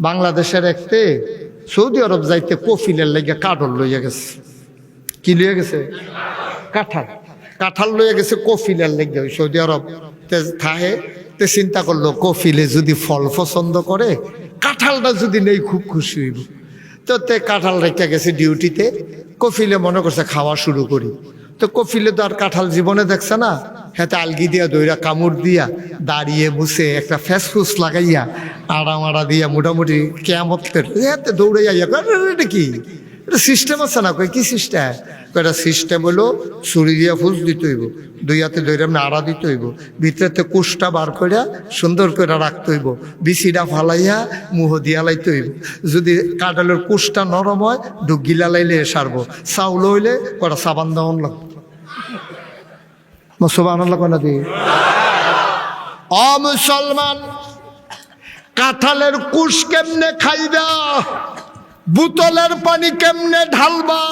বাংলাদেশের একতে সৌদি আরব যাইতে কফিলের লেগে কাঠল লইয়া গেছে। কি লইয়া গেছে? কাঁঠাল। কাঁঠাল লইয়া গেছে কফিলের লেগে। ওই সৌদি আরব থাহে তে চিন্তা করলো কফিলে যদি ফল পছন্দ করে কাঁঠালটা যদি নেই খুব খুশি হইব। তো তে কাঁঠাল রেখে গেছে ডিউটিতে। কফিলে মনে করছে খাওয়া শুরু করি। তো কফিলে তো আর কাঁঠাল জীবনে দেখছে না, হাতে আলগি দিয়া দইরা কামড় দিয়া দাঁড়িয়ে বসে একটা ফ্যাসফুস লাগাইয়া আড়া দিয়া মোটামুটি কেয়ামতের হাতে দৌড়ে যাইয়া এটা কি, এটা সিস্টেম আছে না? কই কি সিস্টেম? এটা সিস্টেম হলো ছুরি দিয়া ফুস দিতে হইব, দুই হাতে দইরা এমনি আড়া দিতে হইব, ভিতরেতে কুশটা বার করিয়া সুন্দর করে রাখতে হইব, বিচিটা ফালাইয়া মুহ দিয়া লাইতে হইব। যদি কাঁঠালের কুশটা নরম হয় ডুগিলা লাইলে সারবো, চাউল হইলে কটা সাবান দাওয়ান লাগবে। মুসলমান, কাঁঠালের কুশ কেমনে খাইবা, বোতলের পানি কেমনে ঢালবা,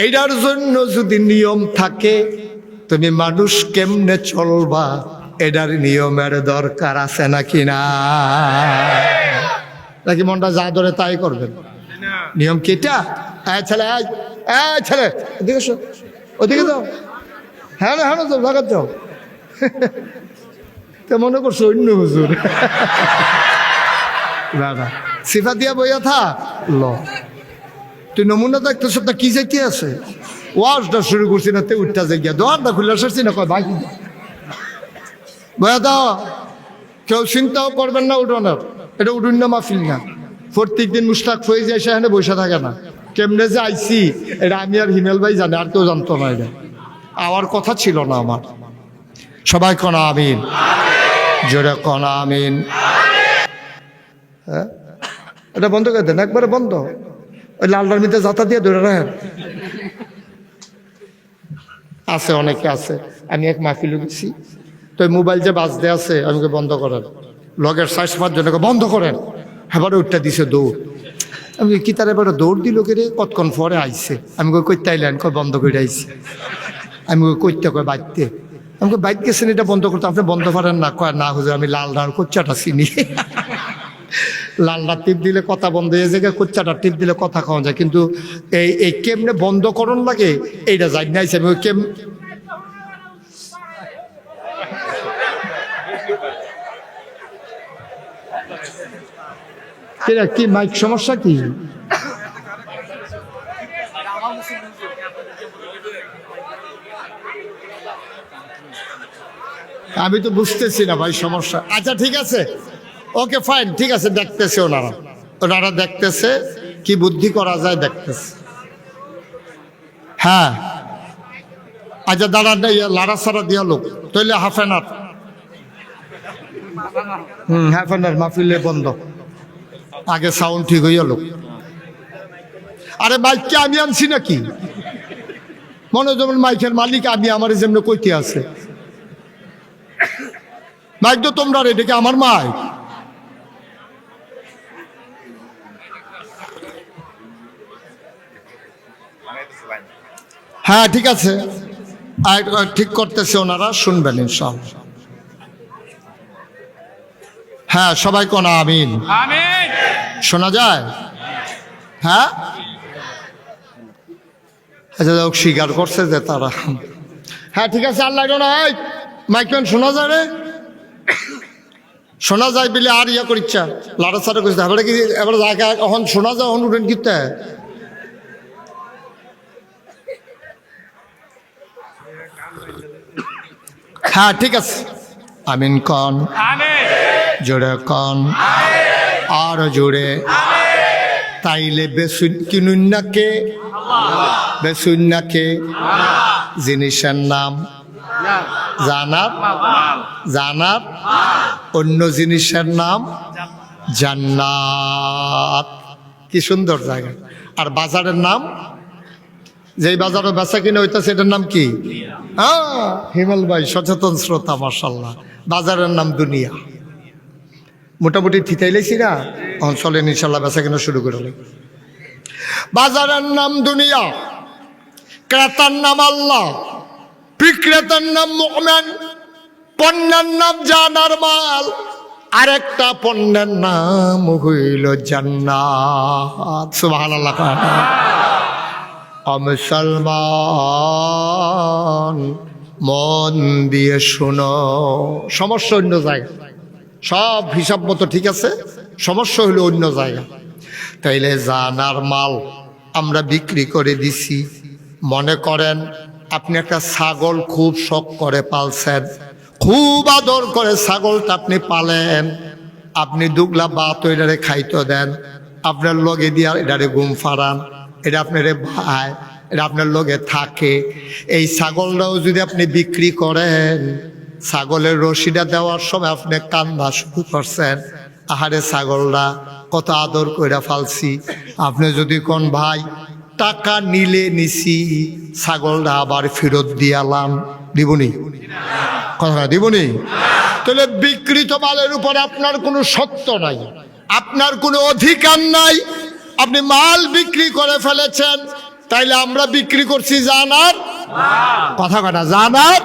এটার জন্য যদি নিয়ম থাকে তুমি মানুষ কেমনে চলবা, এটার নিয়মের দরকার আছে নাকি না? নাকি মনটা যা ধরে তাই করবেন? নিয়ম কিটা? ছেলে ছেলে ওদিকে ওদিকে যাও, হ্যাঁ হ্যাঁ যাও, লাগাত যাও। তো মনে করছো অন্য হুজুর দাদা সিফা দিয়া বইয়া থা ল, তুই নমুনা দেখতেছ তা কি যাইতে আছে? ওয়াজটা শুরু করছি না তে উঠটা যাই গিয়া দোয়ারটা খুলে আসছি না, কয় বাকি বয়া দাও। কেউ চিন্তাও করবেন না উঠোনের, এটা উঠুন না মাহফিল না। প্রত্যেক দিন মুশতাক হয়ে যায় সেখানে বসে থাকে না। কেমনে যে আইসি এটা আমি আর হিমেল ভাই জানে, আর কেউ জানতো না। এটা আমার কথা ছিল না আমার। সবাই কনা আমিন, জোরে কনা আমিন। হ্যাঁ, এটা বন্ধ করে দেন, একবারে বন্ধ। ওই লালটার মধ্যে যাতা দিয়ে ধরে রাখেন। আছে অনেকে আছে, আমি এক মাহফিলে গেছি তো মোবাইল যে বাজতে আছে আমি বন্ধ করেন, লগের 4-5 জনকে বন্ধ করেন। এবারে উঠটা দিছে দৌড়। আমি কি তার এবারে দৌড় দিল কে রে, কতক্ষণ পরে আইসে। আমি কইতে আইলেন, কয় বন্ধ করে আইসে। আমি কইতে কয় বাইতে, আমি বাইক গেছেন এটা বন্ধ করতে, আপনি বন্ধ করেন না? কয় না হুজুর আমি লালডার কোচ্চাটা চিনি। লালডার টিপ দিলে কথা বন্ধ হয়ে যায়, কোচ্চাটা টিপ দিলে কথা খাওয়া যায়। কিন্তু এই কেমনে বন্ধ করণ লাগে এইটা যাই নাইছে। আমি কেম কি মাইক সমস্যা কি? আমি তো বুঝতেছি না ভাই সমস্যা। আচ্ছা ঠিক আছে, ওকে ফাইন, ঠিক আছে। দেখতেছে ওনারা দেখতেছে কি বুদ্ধি করা যায় দেখতেছে। হ্যাঁ আচ্ছা দাঁড়া লাড়া সারা দিয়া লোক তাইলে half an hour, half an hour মাহফিলে বন্ধ। আগে সাউন্ড ঠিক হইয়া লোক। আরে মাইককে আমি আনছি নাকি? মনে যেমন মাইকের মালিক আমি, আমার যেমন কইতে আছে মাইক তো তোমরা রে, ডেকে আমার মাইক। হ্যাঁ ঠিক আছে, ঠিক করতেছে ওনারা, শুনবেন ইনশাআল্লাহ। হ্যাঁ সবাই কোন আমিন। শোনা যায়? হ্যাঁ আচ্ছা যাক, স্বীকার করছে যে তারা। হ্যাঁ ঠিক আছে, আল্লাহ মাইকেন শোনা যায় রে, শোনা যায় বলে আর ইয়া করিচ্ছা লাড়া সাড়া করছে। এবারে কি এবার জায়গা এখন শোনা যায়, এখন উঠেন কিতে। হ্যাঁ ঠিক আছে, আমিন কন, জোরে কন, আর জোরে। তাইলে কিনুন্নাকে বেসুন্নাকে জিনিসের নাম জানার অন্য জিনিসের নাম জান্নাত। কি সুন্দর জায়গা। আর বাজারের নাম, যেই বাজারে বেচা কিনে হইতেছে এটার নাম কি? হ্যাঁ হিমেল ভাই সচেতন শ্রোতা, মাশাআল্লাহ। বাজারের নাম দুনিয়া। মোটামুটি ঠিকাইলেছি না, চলেন ইনশাল্লাহ বেচা কিনা শুরু করে। বাজারের নাম দুনিয়া, ক্রেতার নাম আল্লাহ, বিক্রেতার নাম মুমিন, পণ্যের নাম জান আর মাল, আরেকটা পণ্যের নাম হইল জান্নাত। সুবহানাল্লাহ। মুসলমান মন দিয়ে শোনো, সমস্যা অন্য জায়গা, সব হিসাব মতো ঠিক আছে, সমস্যা হইল অন্য জায়গা। তাইলে জানার মাল আমরা বিক্রি করে দিছি। মনে করেন আপনি একটা ছাগল খুব শখ করে পালছেন, খুব আদর করে ছাগলটা আপনি পালেন, আপনি দুগলা ভাত এটারে খাইতে দেন, আপনার লগে দিয়া এটারে ঘুম ফাড়ান, এটা আপনার ভাই, এটা আপনার লগে থাকে। এই ছাগলটাও যদি আপনি বিক্রি করেন, ছাগলের রশিটা দেওয়ার সময় আপনি কান্দা শুরু করছেন, আহারে ছাগলটা কত আদর কইরা ফালছি। আপনি যদি কোন ভাই টাকা নিলে নিছি, ছাগলটা আবার ফেরত দিয়ালাম, দিবনি? কথা দিবনি? তাহলে বিকৃত মালের উপর আপনার কোনো সত্য নাই, আপনার কোনো অধিকার নাই। আপনি মাল বিক্রি করে ফেলেছেন, তাইলে আমরা বিক্রি করছি জানার কথা কথা, জানার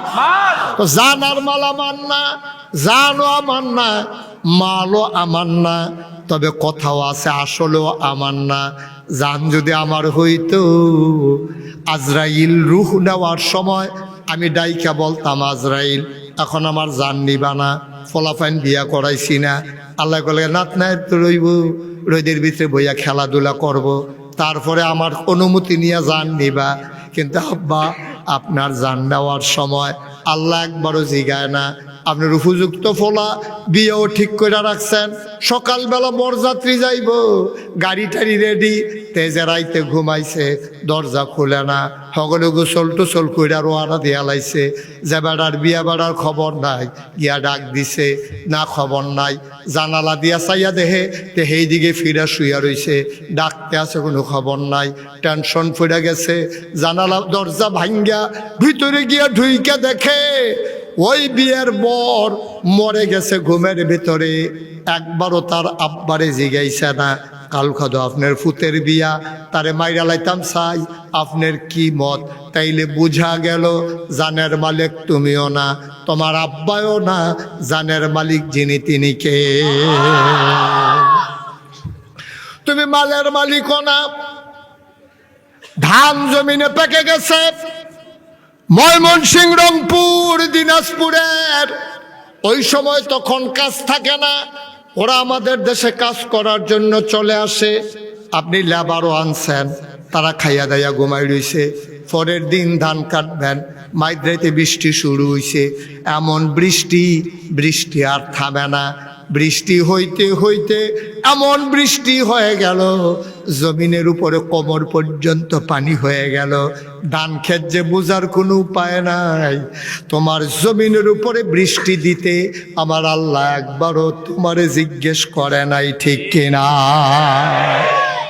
তো জানার মাল আমার না, জানও আমার না, মালও আমার না, তবে কথাও আছে আসলেও আমার না। জান যদি আমার হইতো, আজরাইল রূহ নেওয়ার সময় আমি ডাইকা বলতাম, আজরাইল এখন আমার জান নিবা না, ফলাফাইন বিয়া করাইছি না। আল্লাহ বলে নাত নাই তো রইব, রোদের ভিতরে বইয়া খেলাধুলা করব, তারপরে আমার অনুমতি নিয়ে জান নিবা। কিন্তু আব্বা আপনার জান নেওয়ার সময় আল্লাহ একবারও জিগায় না। আপনার উপযুক্ত ফলা বিয়েও ঠিক করে রাখছেন, সকালবেলা বরযাত্রী যাইব, গাড়ি টাড়ি রেডি, তেজে রাইতে ঘুমাইছে, দরজা খুলে না, সকলে গোসল টোসল কইরা রোয়ানা দিয়া লাইছে, যে বেড়ার বিয়া বেড়ার খবর নাই, গিয়া ডাক দিছে না খবর নাই, জানালা দিয়া চাইয়া দেহে তে সেই দিকে ফিরা শুইয়া রইছে, ডাকতে আছে কোনো খবর নাই, টেনশন ফুরা গেছে, জানালা দরজা ভাঙ্গা ভিতরে গিয়া ঢুইকা দেখে ওই বিয়ের বর মরে গেছে ঘুমের ভিতরে। একবারও তার আব্বারে জিগাইছে না, কাল খাদো আপনার ফুতের বিয়া, তারে মাইরা লাইতাম চাই, আপনার কি মত? তাইলে বুঝা গেল জানের মালিক তুমিও না, তোমার আব্বাও না, জানের মালিক যিনি তিনি কে? তুমি মালের মালিকও না। ধান জমিনে পেকে গেছে, ময়মনসিংহ, রংপুর, দিনাজপুরের ওই সময় তখন কাজ থাকে না, ওরা আমাদের দেশে কাজ করার জন্য চলে আসে। আপনি লেবারও আনছেন, তারা খাইয়া দাইয়া ঘুমাই রইছে। পরের দিন ধান কাটবেন, মাইদ্রাইতে বৃষ্টি শুরু হইছে, এমন বৃষ্টি, বৃষ্টি আর থামে না। বৃষ্টি হইতে হইতে এমন বৃষ্টি হয়ে গেল, জমিনের উপরে কোমর পর্যন্ত পানি হয়ে গেল। ধান ক্ষেত যে বোঝার কোনো উপায় নাই। তোমার জমিনের উপরে বৃষ্টি দিতে আমার আল্লাহ একবারও তোমারে জিজ্ঞেস করে নাই, ঠিক কিনা?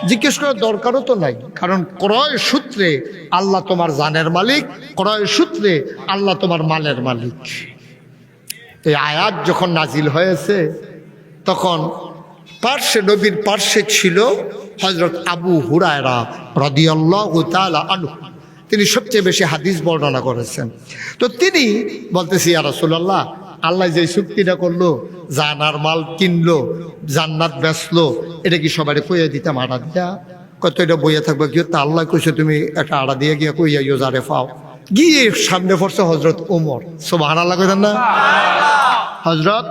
জিজ্ঞেস করার দরকারও তো নাই, কারণ ক্রয় সূত্রে আল্লাহ তোমার জানের মালিক, ক্রয় সূত্রে আল্লাহ তোমার মালের মালিক। এই আয়াত যখন নাজিল হয়েছে তখন পার্শ্বে, নবীর পার্শ্বে ছিল হযরত আবু হুরায়রা রাদিয়াল্লাহু তাআলা আনহু। তিনি সবচেয়ে বেশি হাদিস বর্ণনা করেছেন। তো তিনি বলতেছি, ইয়া রাসূলুল্লাহ, আল্লাহ যে চুক্তিটা করলো, জানার মাল কিনলো, জান্নাত বেচলো, এটা কি সবাই কইয়া দিতাম আড়া দিয়া? কত এটা বইয়া থাকবে কি? তা আল্লাহ কইছে তুমি একটা আড়া দিয়ে গিয়া কইয়া যারে পাও। গিয়ে সামনে পড়ছে হযরত ওমর। সুবহানাল্লাহ কইতেন না? হযরত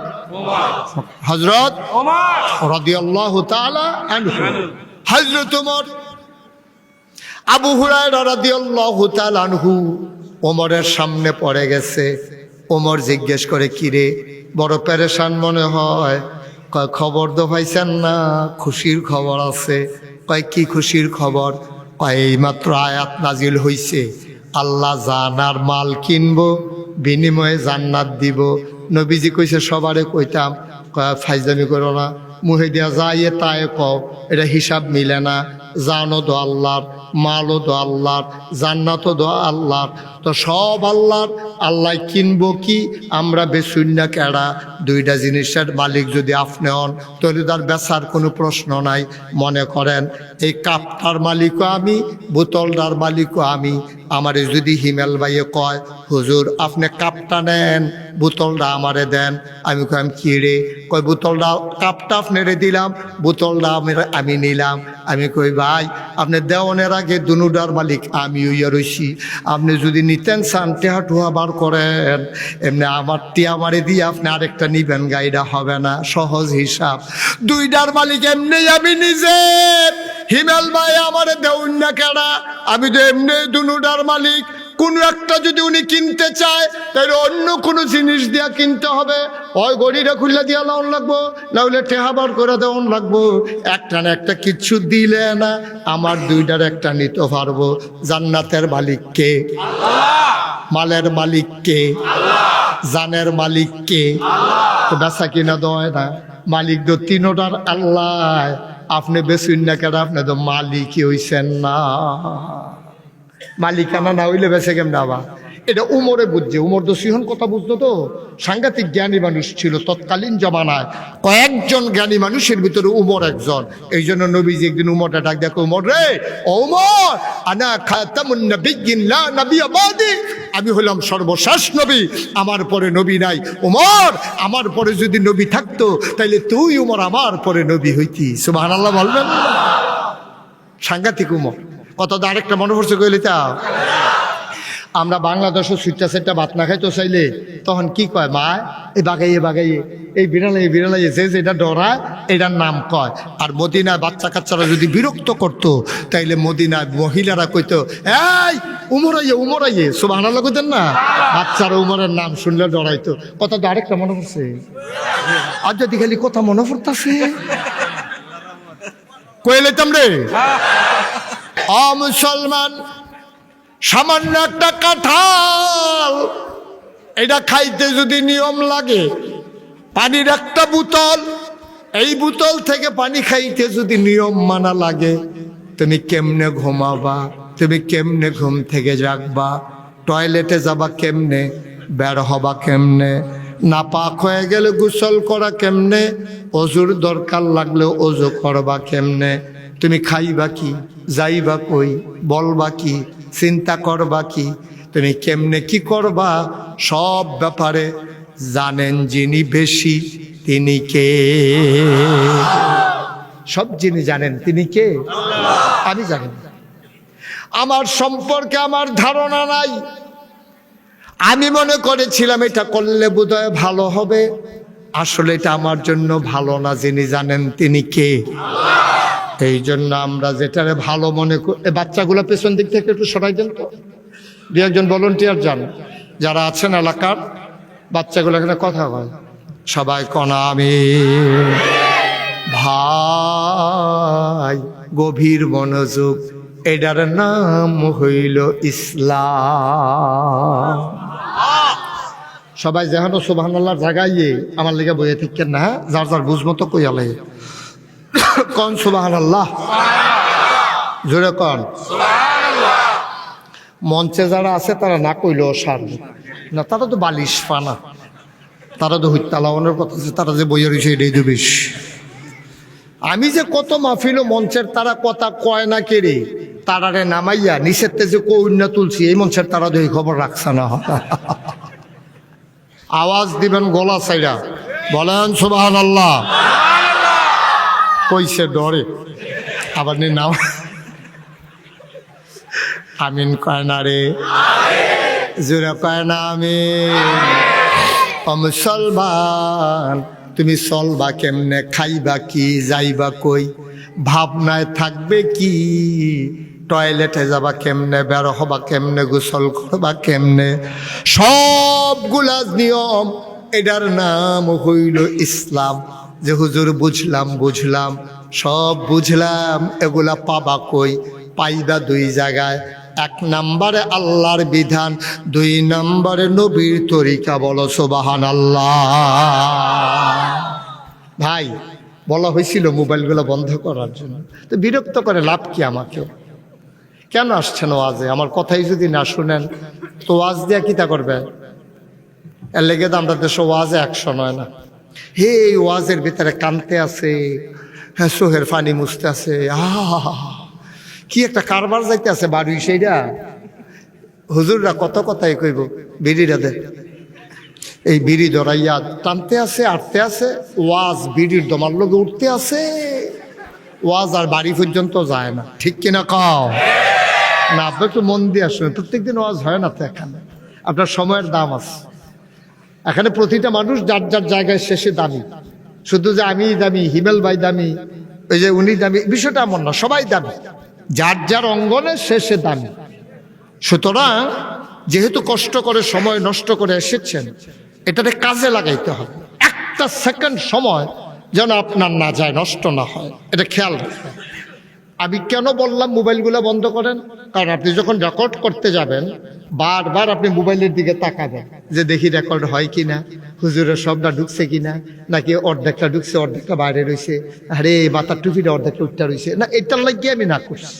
ওমর রাদিয়াল্লাহু তাআলা আনহু। হযরত ওমর, আবু হুরায়রা রাদিয়াল্লাহু তাআলা আনহু ওমরের সামনে পড়ে গেছে। ওমর জিজ্ঞেস করে, কিরে বড় পেরেশান মনে হয়? কয় খবর তো পাইছেন না? খুশির খবর আছে। কয় কি খুশির খবর? কয় এইমাত্র আয়াত নাজিল হইছে, আল্লাহ জানার মাল কিনবো, বিনিময়ে জান্নাত দিব। নবীজি কইছে সবারে কইতাম, ফাইজলামি করো না, মুহে দিয়া যাইয়ে তাই কও, এটা হিসাব মিলে না। জানও তো আল্লাহর, মালও তো আল্লাহর, জান্নাতও তো আল্লাহর। তো সব আল্লাহর, আল্লাহ কিনবো কি, আমরা বেচুন না কেডা? দুইটা জিনিসের মালিক যদি আপনি হন তাহলে তার বেচার কোনো প্রশ্ন নাই। মনে করেন এই কাপটার মালিকও আমি, বোতলটার মালিকও আমি। আমারে যদি হিমেল ভাইয়ে কয়, হুজুর আপনি কাপটা নেন, বোতলটা আমারে দেন, আমি কই আমি কি রে? কয় বোতলটা, কাপটা আপনারে দিলাম, বোতলটা আমি নিলাম। আমি কই ভাই আপনি দেওয়ানের আগে দুনুটার মালিক আমি হইয়া রইছি। আপনি যদি নিতেন চান টেহা টুহা বার করেন, এমনি আমার টিয়া মারে দিয়ে আপনি আরেকটা নিবেন, গাইডা হবে না। সহজ হিসাব, দুইটার মালিক এমনি আমি নিজে। হিমেল ভাই আমারে দেউন না কেডা? আমি তো এমনি দুনুটার মালিক। কোন একটা যদি উনি কিনতে চায় তাহলে অন্য কোনো জিনিস দিয়া কিনতে হবে। ওই গড়িটা খুললে দিয়া লাউন লাগবো, না হলে টেহাবার করে দেওয়ান লাগবো। একটা না একটা কিচ্ছু দিলে না আমার দুইটার একটা নিতে পারবো। জান্নাতের মালিক কে? মালের মালিক কে? জানের মালিক কে? তো বেচা কিনা দয় না, মালিক তো তিনোটার আল্লাহ। আপনি বেচুন না কেন? আপনি তো মালিকই হইছেন না। মালিকানা না হইলে বেঁচে কেমন আবার? এটা উমরে বুঝছে। উমর তো সিহন কথা বুঝতো, তো সাংঘাতিক জ্ঞানী মানুষ ছিল তৎকালীন জমানায়। কয়েকজন জ্ঞানী মানুষের ভিতরে উমর একজন। এই জন্য নবীজি একদিন উমরটা ডাক দেখো, উমর রে, ও উমর, আনা খাতামুন নাবিয়্যিন লা নাবিয়্যা বাদি, আমি হলাম সর্বশেষ নবী, আমার পরে নবী নাই। উমর, আমার পরে যদি নবী থাকতো তাইলে তুই উমর আমার পরে নবী হইতি। সুবহানাল্লাহ বলবেন? সাংঘাতিক উমর। কত আরেকটা মনে পড়ছে কইলে তা, আমরা বাংলাদেশও সুইটা সেটটা ভাত না খাইতো চাইলে তখন কি কয়, মা এই বাগাইয়ে বাগাইয়ে, এই বিড়ালাইয়ে বিড়ালাইয়ে, যে যেটা ডরায় এটার নাম কয়। আর মদিনায় বাচ্চা কাচ্চারা যদি বিরক্ত করতো তাইলে মদিনায় মহিলারা কইতো, এই উমরাইয়ে উমরাইয়ে। সুবহানাল্লাহ কইতেন না? বাচ্চারা উমরের নাম শুনলে ডরাইতো। কত আরেকটা মনে পড়ছে, আর যদি খালি কথা মনে পড়তাছে কইলাম রে। মুসলমান, সামান্য একটা কাঁঠাল, এটা খাইতে যদি নিয়ম লাগে, পানির একটা বোতল, এই বোতল থেকে পানি খাইতে যদি নিয়ম মানা লাগে, তুমি কেমনে ঘুমাবা? তুমি কেমনে ঘুম থেকে জাগবা? টয়লেটে যাবা কেমনে? বের হবা কেমনে? নাপাক হয়ে গেলে গোসল করা কেমনে? অজুর দরকার লাগলে অজু করবা কেমনে? তুমি খাইবা কি? যাইবা কই? বলবা কি? চিন্তা করবা কি? তুমি কেমনে কি করবা? সব ব্যাপারে জানেন যিনি বেশি, তিনি কে? সব যিনি জানেন তিনি কে? আমি জানি না। আমার সম্পর্কে আমার ধারণা নাই। আমি মনে করেছিলাম এটা করলে বোধহয় ভালো হবে, আসলে এটা আমার জন্য ভালো না। যিনি জানেন তিনি কে? এই জন্য আমরা যেটারে ভালো মনে করি। বাচ্চাগুলো পেছন দিক থেকে একটু সরাই দেন তো, দু একজন ভলান্টিয়ার যান, যারা আছেন এলাকার বাচ্চাগুলো এখানে কথা হয়, সবাই কনা আমি ভাই, গভীর মনোযোগ। এটার নাম হইল ইসলাম। সবাই যেন সুবহানাল্লাহর জায়গায় আমার লেগে বইয়ে থাকেন না, যার যার বুঝ মতো কইয়ালে কন সুবহানাল্লাহ, জোরে কন। মঞ্চে যারা আছে তারা না কইলেও সার না, তারা তো বালিশ পানা, তারা তো হইতালাওয়ানোর কথা আছে, তারা যে বইয়ে রয়েছে এটাই তো বেশ। আমি যে কত মাহফিল মঞ্চের তারা কথা কয় না কেড়ে, তারারে নামাইয়া নিষেধ যে কন্যা তুলছি, এই মঞ্চের তারা তো এই খবর রাখছে না। আওয়াজ দিবেন গলা সাইরা, বলেন সুবহানাল্লাহ। কইছে ডরে, আবার নাম আমিন কয় না রে, জোরে কয় না আমিন। ও মুসলমান, তুমি চলবা কেমনে, খাইবা কি, যাইবা কই, ভাবনায় থাকবে কি, টয়লেটে যাবা কেমনে, বের হবা কেমনে, গোসল করবা কেমনে, সবগুলা নিয়ম। এটার নাম হইল ইসলাম। যে হুজুর বুঝলাম বুঝলাম, সব বুঝলাম, এগুলা পাবা কই? পাইবা দুই জায়গায়। এক নম্বরে আল্লাহর বিধান, দুই নম্বরে নবীর তরিকা। বলো সুবহানাল্লাহ। ভাই, বলা হয়েছিল মোবাইলগুলো বন্ধ করার জন্য। তো বিরক্ত করে লাভ কি আমাকে? কেন আসছেন ওয়াজে? আমার কথাই যদি না শুনেন তো ওয়াজ দিয়া কিতা করবে? এর লেগে তো আমরা দেশে ওয়াজে অ্যাকশন হয় না। হে এই ওয়াজের ভিতরে কানতে আছে, হ্যাঁ সোহের ফানি মুছতে আছে, কি একটা কারবার যাইতে আছে বাড়ি। সেইটা হুজুররা কত কথাই কইব, বিড়িটা দে, এই বিড়ি ধরাইয়া টানতে আছে, আটতে আছে, ওয়াজ বিড়ির দমার লোকে উঠতে আছে, ওয়াজ আর বাড়ি পর্যন্ত যায় না। ঠিক কিনা কও না? আপনি একটু মন দিয়ে আসুন, প্রত্যেকদিন ওয়াজ হয় না তো এখানে। আপনার সময়ের দাম আছে এখানে। প্রতিটা মানুষ যার যার জায়গায় শেষে দামি। শুধু যে আমি দামি, হিমেল ভাই দামি, ওই যে উনি দামি, বিষয়টা এমন না। সবাই দামি, যার যার অঙ্গনে শেষে দামি। সুতরাং যেহেতু কষ্ট করে সময় নষ্ট করে এসেছেন, এটাতে কাজে লাগাইতে হবে। একটা সেকেন্ড সময় যেন আপনার না যায়, নষ্ট না হয়, এটা খেয়াল রাখবেন। আমি কেন বললাম মোবাইলগুলো বন্ধ করেন? কারণ আপনি যখন রেকর্ড করতে যাবেন বারবার আপনি মোবাইলের দিকে তাকাবেন যে দেখি রেকর্ড হয় কিনা, হুজুরের শব্দটা ঢুকছে কিনা, নাকি অর্ধেকটা ঢুকছে অর্ধেকটা বাইরে রয়েছে, আরে মাথার টুপিটা অর্ধেকটা উঠটা রয়েছে না, এটার লাগিয়ে আমি না করছি।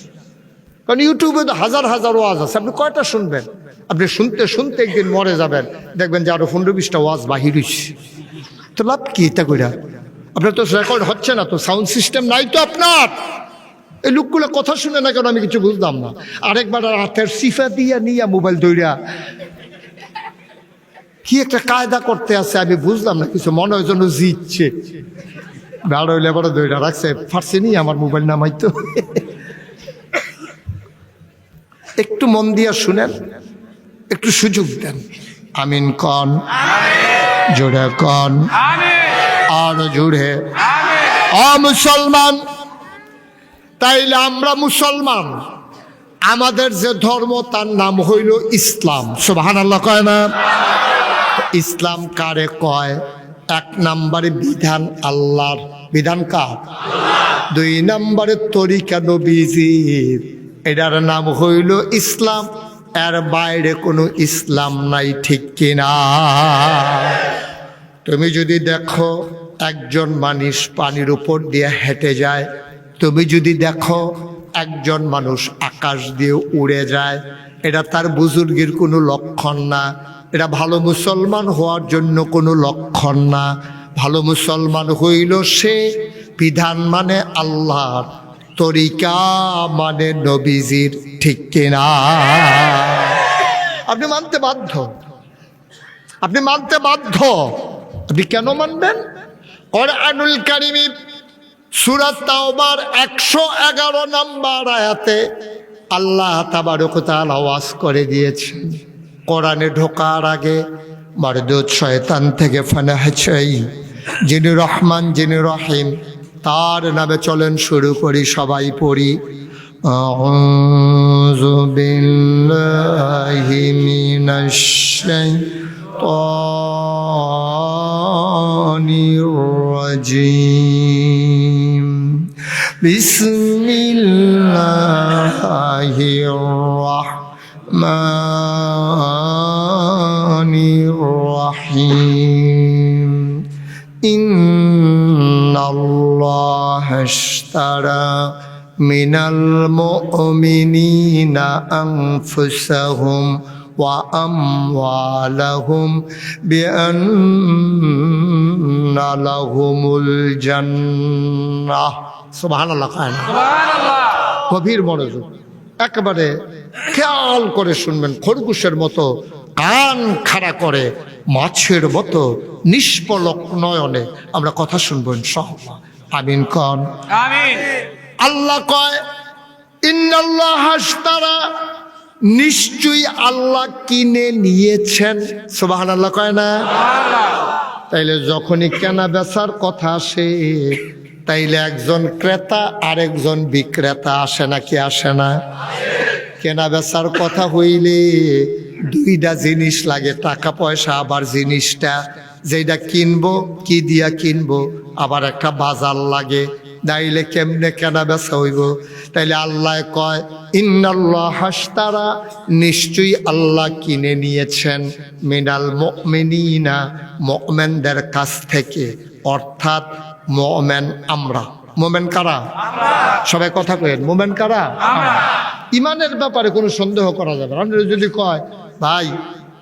কারণ ইউটিউবে তো হাজার হাজার ওয়াজ আছে, আপনি কয়টা শুনবেন? আপনি শুনতে শুনতে একদিন মরে যাবেন, দেখবেন যে আরো 15-20টা ওয়াজ বাহির হইছে। তো লাভ কি এটা কইরা? আপনার তো রেকর্ড হচ্ছে না, তো সাউন্ড সিস্টেম নাই তো আপনার। এই লোকগুলো কথা শুনে না কেন আমি কিছু বুঝলাম না। আরেকবার হাতের সিফা দিয়া নিয়া মোবাইল ধইরা কি একটা কায়দা করতে আছে আমি বুঝলাম না কিছু। মনে হয় যেন জিতছে, ভালো হইলে বড় ধইরা রাখছে, ফার্সে নিয়ে আমার মোবাইল নামাইতো। একটু মন দিয়া শুনেন, একটু সুযোগ দেন। আমিন কন, জোরে কন, আর জোরে। মুসলমান, তাইলে আমরা মুসলমান, আমাদের যে ধর্ম তার নাম হইল ইসলাম। সুবহানাল্লাহ কয় না? ইসলাম কারে কয়? 1 নম্বরে বিধান আল্লাহর, বিধান কার? 2 নম্বরে তরিকা নবীজির, এটার নাম হইল ইসলাম। এর বাইরে কোনো ইসলাম নাই। ঠিক কিনা? তুমি যদি দেখো একজন মানুষ পানির উপর দিয়ে হেঁটে যায়, তুমি যদি দেখো একজন মানুষ আকাশ দিয়ে উড়ে যায়, এটা তার বুজুর্গের কোনো লক্ষণ না, এটা ভালো মুসলমান হওয়ার জন্য কোনো লক্ষণ না। ভালো মুসলমান হইল সে বিধান মানে আল্লাহর, তরিকা মানে নবীজির। ঠিক কিনা? আপনি মানতে বাধ্য, আপনি মানতে বাধ্য। আপনি কেন মানবেন? কোরআনুল কারীমে সূরা তাওবার 111 নম্বর আয়াতে আল্লাহ তাবারক ওয়া তাআলা ওয়াজ করে দিয়েছেন, কোরআনে ঢোকার আগে মারদুদ শয়তান থেকে ফানাহ চাই, যিনি রহমান যিনি রহিম, তার নামে চলেন শুরু করি। সবাই পড়ি, আউযু বিল্লাহি মিনাশ শাইতানির রাজিম, বিসমিল্লাহির রাহমানির রাহিম। ইন্নাল্লাহা আশতারা মিনাল মুমিনিনা আনফুসাহুম ওয়া আমওয়ালাহুম বিআন্না লাহুমুল জান্নাহ। সুবহানাল্লাহ। সুবহানাল্লাহ। গভীর মনোযোগ, একেবারে খেয়াল করে শুনবেন। খরগোশের মতো কান খাড়া করে, মাছের মতো নিষ্পলক নয়নে আমরা কথা শুনবো ইনশাআল্লাহ। আমিন কন। আমিন। আল্লাহ কয় ইন্নাল্লাহা আশতারা, নিশ্চয়ই আল্লাহ কিনে নিয়েছেন। সুবহানাল্লাহ কয় না? তাইলে যখনই কেনা বেচার কথা আসে, তাইলে একজন ক্রেতা আরেকজন বিক্রেতা আসে নাকি আসে না? কেনা বেচার কথা হইলে 2টা জিনিস লাগে, টাকা পয়সা, আবার জিনিসটা যেটা কিনবো কি দিয়া কিনবো, আবার একটা বাজার লাগে। নাইলে কেমনে কেনা বেচা হইব? তাইলে আল্লাহ কয় ইন্নাল্লাহা আশতারা, নিশ্চয়ই আল্লাহ কিনে নিয়েছেন, মিনাল মুমিনিনা, মুমিনদের কাছ থেকে, অর্থাৎ মুমিন আমরা। মুমিন কারা? সবাই কথা কয়েন, মুমিন কারা? ইমানের ব্যাপারে কোনো সন্দেহ করা যাবে না। আপনারা যদি কয় ভাই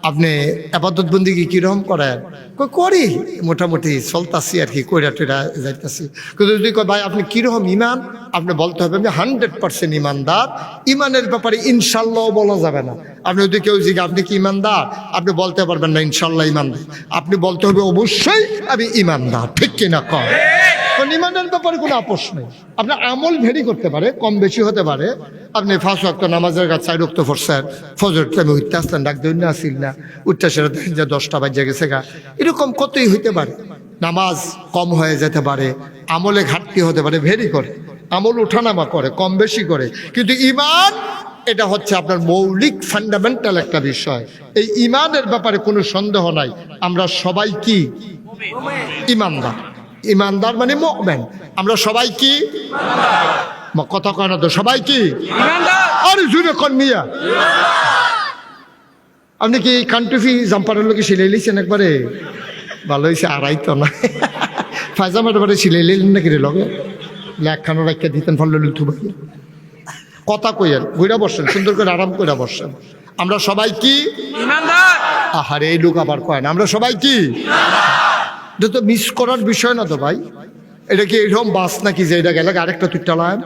আপনি ইবাদত বন্দেগী কিরকম করেন, করি মোটামুটি চলতাছি আর কি, কইরা টইরা যাইতাছি। কিন্তু যদি কয় ভাই আপনি কিরকম ইমান, আপনি বলতে হবে আমি 100% ইমানদার। ইমানের ব্যাপারে ইনশাল্লাহ বলা যাবে না। আপনি যদি কেউ জিজ্ঞাসা আপনি কি ইমানদার, আপনি বলতে পারবেন না ইনশাল্লাহ ইমানদার। আপনি বলতে হবে অবশ্যই আমি ইমানদার, ঠিক কিনা কয়? কারণ ইমানের ব্যাপারে কোনো আপোষ নেই। আপনার আমল ভেরি করতে পারে, কম বেশি হতে পারে। আপনি 5 ওয়াক্ত নামাজের কাছে 4 ওয়াক্ত পড়ছেন, ফজর টাইমে উঠতে আসলেন, ডাক দিন না আসিল না, উঠতে সেটা দেখেন যে 10টা বাজে গেছে গা, এরকম কতই হইতে পারে। নামাজ কম হয়ে যেতে পারে, আমলে ঘাটতি হতে পারে, ভেরি করে, আমল উঠানামা করে, কম বেশি করে। কিন্তু ইমান এটা হচ্ছে আপনার মৌলিক ফান্ডামেন্টাল একটা বিষয়। এই ইমানের ব্যাপারে কোনো সন্দেহ নাই। আমরা সবাই কি ইমানদার। ইমানদার মানে মুমিন। আমরা সবাই কি কথা কয় না তো, সবাই কি আরে জুড়ে কন মিয়া। আপনি কি কান্টুফি জাম্পারের লোকে সিলাই লিছেন একবারে? ভালো হয়েছে, আড়াই তো না ফাইজামার বারে সিলাই লিলেন নাকি রে লগে একখানো রাখিয়া দিতেন ফলে থুবাইয়া। কথা কইয়েন, ঘুরা বসেন, সুন্দর করে আরাম করে বসেন। আমরা সবাই কি ইমানদার। আহারে এই লোক আবার কয় না আমরা সবাই কি। এটা তো মিস করার বিষয় না তো ভাই। এটা কি এরকম বাস নাকি যে এটা গেলে আরেকটা তুই টালায়?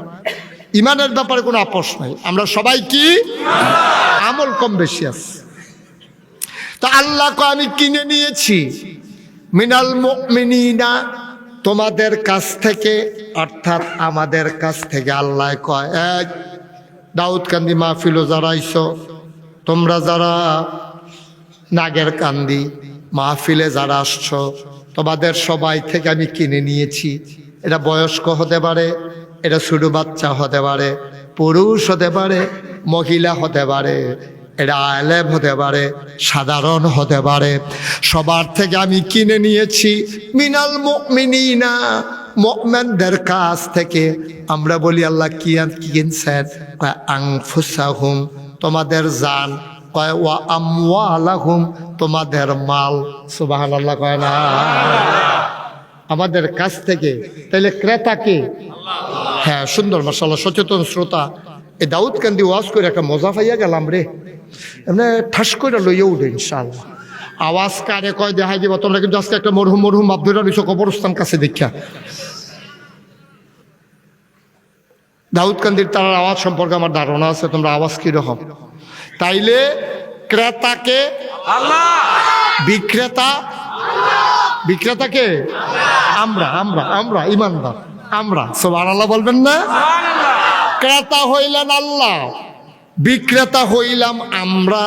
ইমানের ব্যাপারে কোনো আপোষ নাই। আমরা সবাই কি আমল কম বেশি আছে। তা আল্লাহকে আমি কিনে নিয়েছি মিনাল মুমিনিনা, তোমাদের কাছ থেকে, অর্থাৎ আমাদের কাছ থেকে। আল্লাহ কয় এক দাউদ কান্দি মাহফিলও যারা আইছো, তোমরা যারা নাগের কান্দি মাহফিলে যারা আসছো, তোমাদের সবাই থেকে আমি কিনে নিয়েছি। এটা বয়স্ক হতে পারে, এটা ছোট বাচ্চা হতে পারে, পুরুষ হতে পারে, মহিলা হতে পারে, এটা আলেম হতে পারে, সাধারণ হতে পারে, সবার থেকে আমি কিনে নিয়েছি মিনাল মুমিনিনা, মুমিনদের কাছ থেকে। আমরা বলি আল্লাহ কি কিনছেন? কয় আনফুসাহুম, তোমাদের জান। কয় ওয়া আমওয়ালাহুম, তোমাদের মাল। সুবহানাল্লাহ কয় না? আমাদের কাছ থেকে। তাহলে ক্রেতা কে? হ্যাঁ, সুন্দর মাশাআল্লাহ, সচেতন শ্রোতা। এই দাউদ কান্দি ওয়াজ করে একটা মজা পাইয়া গেলাম রে, এমনি ঠাস করে লইয়া উঠে ইনশাআল্লাহ। আওয়াজ কারে কয় দেখাই দিব। তোমরা কিন্তু আজকে একটা মরহুম আব্দুল রইছো কবরস্থান কাছে দেখা। দাউদ কান্দির তার আওয়াজ সম্পর্কে আমার ধারণা আছে, তোমরা আওয়াজ কিরকম। তাইলে ক্রেতাকে আল্লাহ, বিক্রেতাকে আমরা আমরা আমরা ইমানদার আমরা। সুবহানাল্লাহ বলবেন না? ক্রেতা হইলেন আল্লাহ, বিক্রেতা হইলাম আমরা।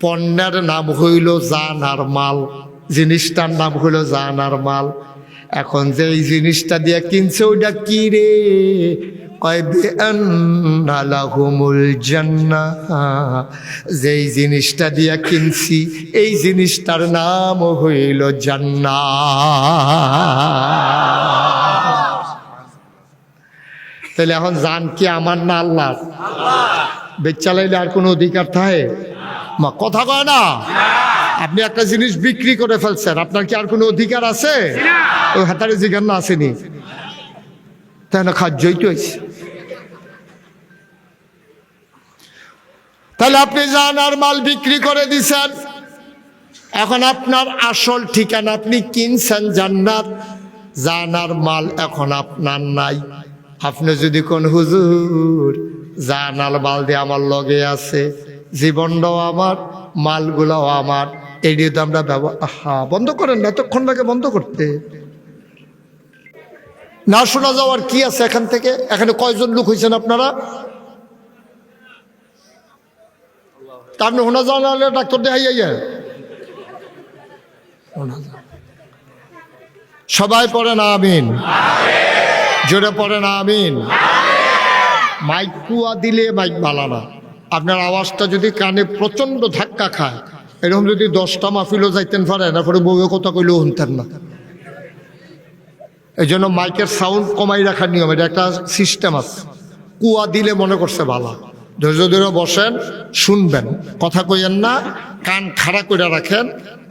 পণ্যের নাম হইল জান আর মাল, জিনিসটার নাম হইল জান আর মাল। এখন যে এই জিনিসটা দিয়ে কিনছে ওইটা কি রে? কয় বিআন্না লাহুমুল জান্নাহ, যেই জিনিসটা দিয়ে কিনছি এই জিনিসটার নাম হইল জান্নাত। তাহলে এখন জান কি আমার না আল্লাহর? বেচালাইলে আর কোনো অধিকার থাকে? মা কথা কয় না। আপনি একটা জিনিস বিক্রি করে ফেলছেন, আপনার কি আর কোনো অধিকার আছে? ওই হাতারে জিজ্ঞাসা না আসেনি, তাই না? খাদ্যই তো হয়েছে। তাহলে আপনি জান আর মাল বিক্রি করে দিছেন। এখন আপনার আসল ঠিকানা, আপনি কিনছেন জান্নাত, জান আর মাল এখন আপনার নাই। আপনি যদি কোন হুজুর জান আর মাল দিয়ে আমার লগে আছে, জীবনটাও আমার, মালগুলাও আমার, এই দিয়ে তো আমরা বন্ধ করেন না, এতক্ষণ লাগে বন্ধ করতে। না শোনা যাওয়ার কি আছে এখান থেকে? এখানে কয়জন লোক হয়েছেন আপনারা? আপনি হোনা যাওয়া হলে ডাক্তার দেখাইয়া সবাই পড়ে না আমিন, জোরে পড়ে না আমিন। মাইক কুয়া দিলে মাইক ভালো না। আপনার আওয়াজটা যদি কানে প্রচন্ড ধাক্কা খায়, এরকম যদি 10টা মাহফিলও যাইতেন পারেন, তারপরে বউয়ে কথা কইলেও শুনতেন না। এই জন্য মাইকের সাউন্ড কমাই রাখার নিয়ম, এটা একটা সিস্টেম আছে। কুয়া দিলে মনে করছে ভালো, ধৈর্য ধরে বসেন, শুনবেন, কথা কইয়েন না, কান খাড়া করে রাখেন।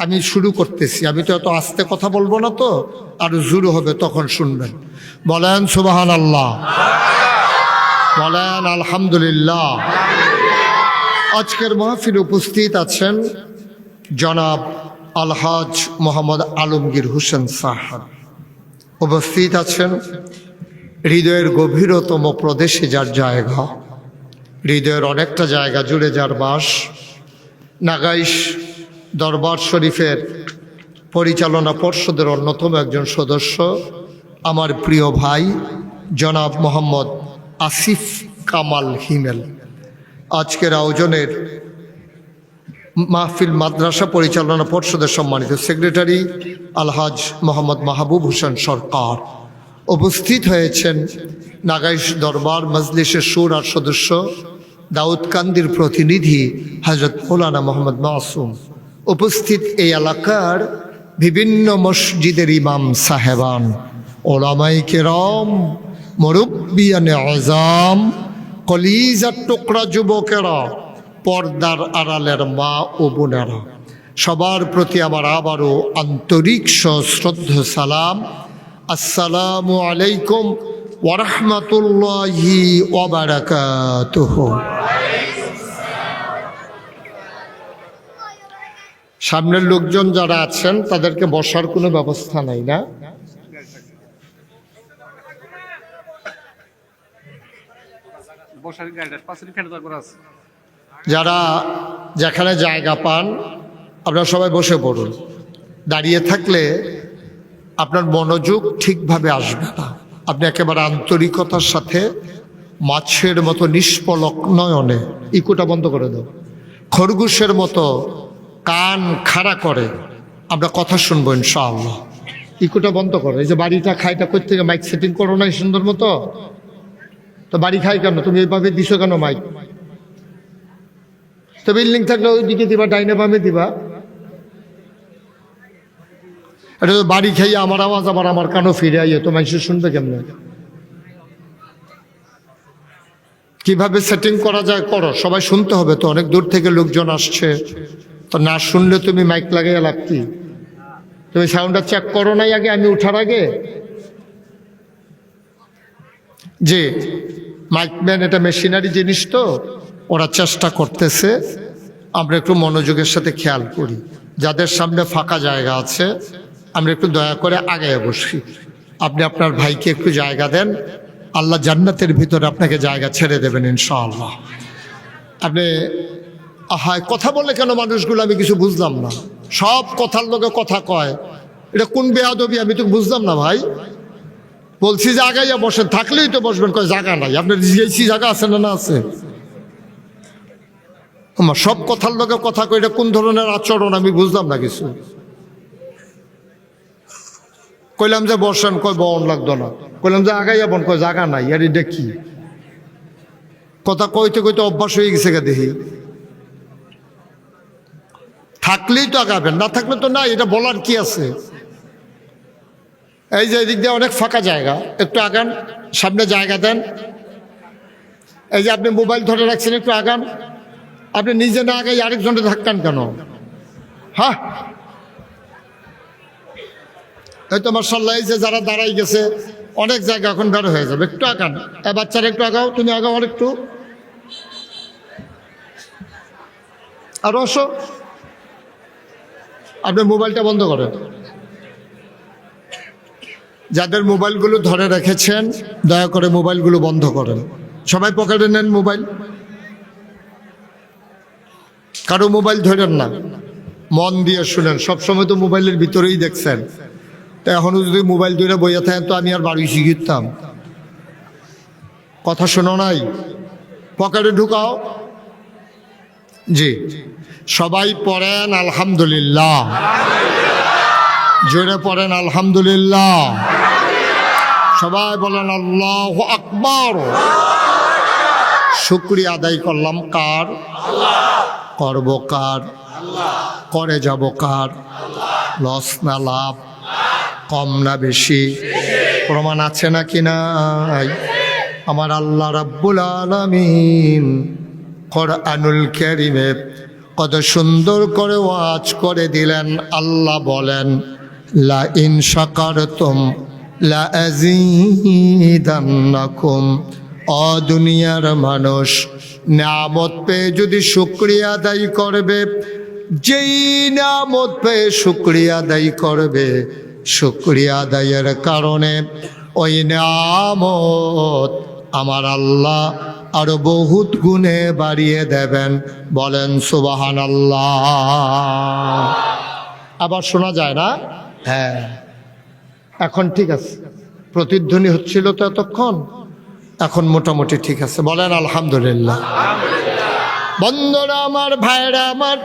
আমি শুরু করতেছি, আমি তো এত আস্তে কথা বলবো না, তো আরো জোর হবে, তখন শুনবেন। বলেন সুবহানাল্লাহ, বলেন আলহামদুলিল্লাহ। আজকের মাহফিলে উপস্থিত আছেন জনাব আলহাজ মোহাম্মদ আলমগীর হোসেন সাহেব। উপস্থিত আছেন হৃদয়ের গভীরতম প্রদেশে যার জায়গা, হৃদয়ের অনেকটা জায়গা জুড়ে যার বাস, নাগাইশ দরবার শরীফের পরিচালনা পর্ষদের অন্যতম একজন সদস্য, আমার প্রিয় ভাই জনাব মোহাম্মদ আসিফ কামাল হিমেল। আজকের আয়োজনের মাহফিল মাদ্রাসা পরিচালনা পর্ষদের সম্মানিত সেক্রেটারি আলহাজ মোহাম্মদ মাহবুব হোসেন সরকার। উপস্থিত হয়েছেন নাগাইশ দরবার মজলিসের সুরার সদস্য দাউদকান্দির প্রতিনিধি হজরত মৌলানা মোহাম্মদ মাসুম। উপস্থিত এই এলাকার বিভিন্ন মসজিদের ইমাম সাহেবান, ওলামায়ে কেরাম, মুরব্বিয়ানে আযম, কলিজার টুকরা যুবকেরা, পর্দার আড়ালের মা ও বোনেরা, সবার প্রতি আমার আবারও আন্তরিক সশ্রদ্ধ সালাম। আসসালামু আলাইকুম ওয়া রাহমাতুল্লাহি ওয়া বারাকাতুহু। সামনের লোকজন যারা আছেন তাদেরকে বসার কোনো ব্যবস্থা নাই না? যারা যেখানে জায়গা পান আপনারা সবাই বসে পড়ুন। দাঁড়িয়ে থাকলে আপনার মনোযোগ ঠিকভাবে আসবে না। আপনি একেবারে আন্তরিকতার সাথে মাছের মতো নিষ্পলক নয়নে, ইকুটা বন্ধ করে দাও, খরগোশের মতো কান খাড়া করে আমরা কথা শুনবো ইনশাআল্লাহ। ইকুটা বন্ধ করো। এই যে বাড়িটা খাইটা কোথা থেকে মাইক সেটিং করো নাই সুন্দর মতো? তো বাড়ি খাই কেন? তুমি এইভাবে দিছো কেন মাইক? তো বিল্ডিং থাকলে ওইদিকে দিবা, ডাইনে বামে দিবা। এটা তো বাড়ি খাইয়ে আমার আওয়াজ আবার আমার কানও ফিরে আইয়ে, তো মানুষ শুনবে কেমনে? কিভাবে সেটিং করা যায় করো, সবাই শুনতে হবে তো, অনেক দূর থেকে লোকজন আসছে, তো না শুনলে তুমি মাইক লাগাইয়া লাভ কি? তুমি সাউন্ডটা চেক করো নাই আগে আমি উঠার আগে? যে মাইকম্যান এটা মেশিনারি জিনিস, তো ওরা চেষ্টা করতেছে, আমরা একটু মনোযোগের সাথে খেয়াল করি। যাদের সামনে ফাঁকা জায়গা আছে আমরা একটু দয়া করে আগে বসি। আপনি আপনার ভাইকে একটু জায়গা দেন, আল্লাহ জান্নাতের ভিতরে আপনাকে জায়গা ছেড়ে দেবেন ইনশাআল্লাহ। আপনি আহায় কথা বলে কেন মানুষগুলো, আমি কিছু বুঝলাম না। সব কথার লোকে কথা কয়, এটা কোন বেয়াদবি আমি তো বুঝলাম না ভাই। বলছি যে আগাইয়া বসেন, থাকলেই তো বসবেন, কয় জায়গা নাই। আপনার জিজ্ঞেসি জায়গা আছে না? না আছে। আমার সব কথার লোকে কথা কয়, এটা কোন ধরনের আচরণ আমি বুঝলাম না কিছু। কইলাম যে বসেন, কয় বন লাগতো না। কইলাম যে আগাইয়া বন, কয় জায়গা নাই। আর এটা কি কথা? কইতে কইতে অভ্যাস হয়ে গেছে গা দেখি। থাকলেই তো আগাবেন, না থাকলে তো নাই। এটা বলার কি আছে? এই যে এদিক দিয়ে অনেক ফাঁকা জায়গা, একটু আগান, সামনে জায়গা দেন। এই যে আপনি মোবাইল ধরে রাখছেন, একটু আগান। আপনি নিজে না আগাই আরেকজনকে ধাক্কান কেন? হ্যাঁ, এই তো মাশাআল্লাহ, এই যে যারা দাঁড়াই গেছে অনেক জায়গা এখন বের হয়ে যাবে। একটু আগান, বাচ্চারা একটু আগাও, তুমি আগাও আর একটু, আর আসো। আপনি মোবাইলটা বন্ধ করেন। যাদের মোবাইলগুলো ধরে রেখেছেন দয়া করে মোবাইলগুলো বন্ধ করেন। সবাই পকেটে নেন মোবাইল, কারো মোবাইল ধরেন না, মন দিয়ে শুনেন। সবসময় তো মোবাইলের ভিতরেই দেখছেন, তো এখনো যদি মোবাইল ধরে বইয়া থাকেন তো আমি আর বাড়ি শিখিতাম। কথা শোনো নাই, পকেটে ঢুকাও। জি, সবাই পড়েন আলহামদুলিল্লাহ, জোরে পড়েন আলহামদুলিল্লাহ। সবাই বলেন আল্লাহু আকবার। শুকরিয়া আদায় করলাম কার? করব কার? করে যাব কার? লস না লাভ, কম না বেশি? প্রমাণ আছে না কি নাই? আমার আল্লাহ রাব্বুল আলামিন কোরআনুল কারীমে কত সুন্দর করে ওয়াজ করে দিলেন। আল্লাহ বলেন, লা ইন শাকারতুম লা আযীদান্নাকুম। ও দুনিয়ার মানুষ, নিয়ামত পেয়ে যদি শুকরিয়া আদায় করবে, যেই নিয়ামত পেয়ে শুকরিয়া আদায় করবে, শুকরিয়া আদায়ের কারণে ওই নিয়ামত আমার আল্লাহ আরো বহুত গুণে বাড়িয়ে দেবেন। বলেন সুবহানাল্লাহ। আবার শোনা যায় না? হ্যাঁ, এখন ঠিক আছে। প্রতিধ্বনি হচ্ছিল তো এতক্ষণ, এখন মোটামুটি ঠিক আছে। বলেন আলহামদুলিল্লাহ। বন্ধুরা আমার, ভাইরা আমার,